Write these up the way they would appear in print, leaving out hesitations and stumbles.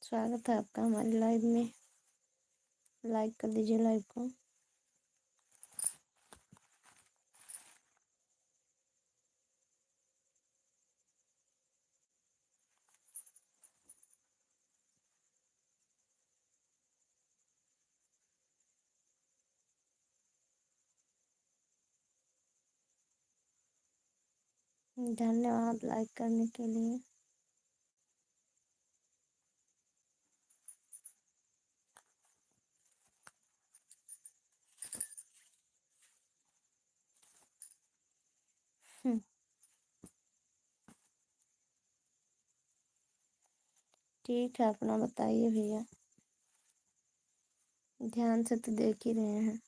स्वागत है आपका हमारी लाइव में। लाइक कर दीजिए लाइव को। धन्यवाद लाइक करने के लिए। ठीक है, अपना बताइए भैया। ध्यान से तो देख ही रहे हैं।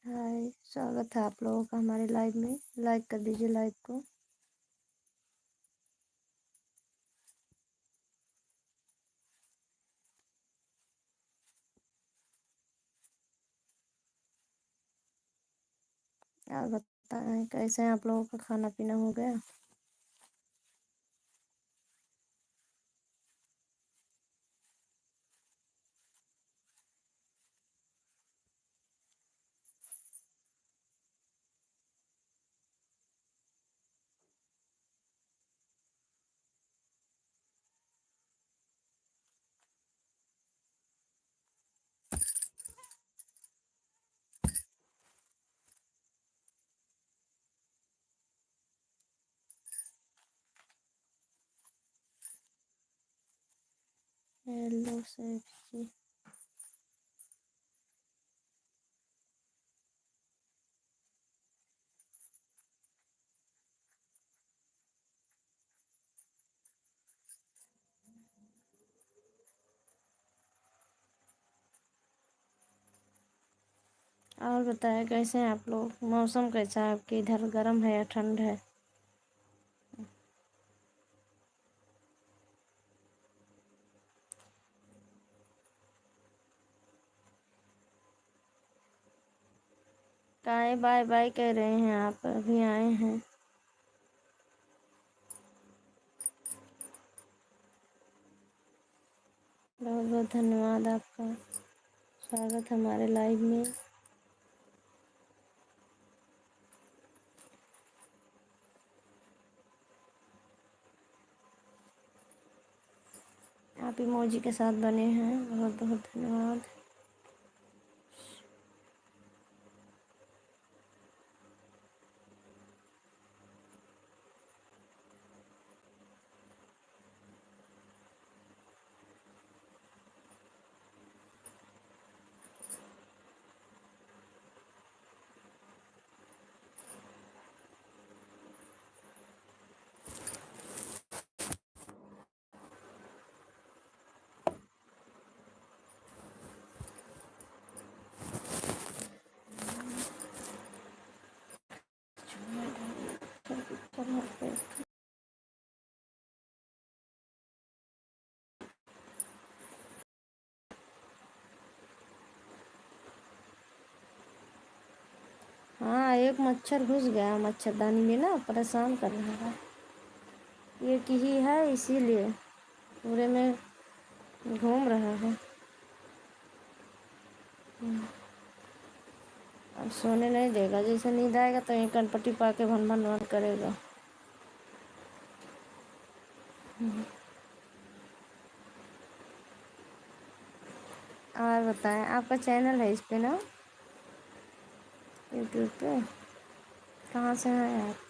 हाय, स्वागत है आप लोगों का हमारे लाइव में। लाइक कर दीजिए लाइव को। और बताएं कैसे हैं आप लोगों का, खाना पीना हो गया? हेलो सर जी। और बताएं कैसे हैं आप लोग? मौसम कैसा है आपके इधर, गर्म है या ठंड है? काहे बाय बाय कह रहे हैं आप? अभी आए हैं। बहुत बहुत धन्यवाद आपका। स्वागत हमारे लाइव में। आप इमोजी के साथ बने हैं, बहुत बहुत धन्यवाद। हाँ, एक मच्छर घुस गया मच्छरदानी में ना, परेशान कर रहा है। ये की ही है, इसीलिए पूरे में घूम रहा है। अब सोने नहीं देगा। जैसे नींद आएगा तो यहीं कनपट्टी पा के भन भन भन करेगा। और बताएं, आपका चैनल है इस पे ना, यूट्यूब पे? कहाँ से हैं आप?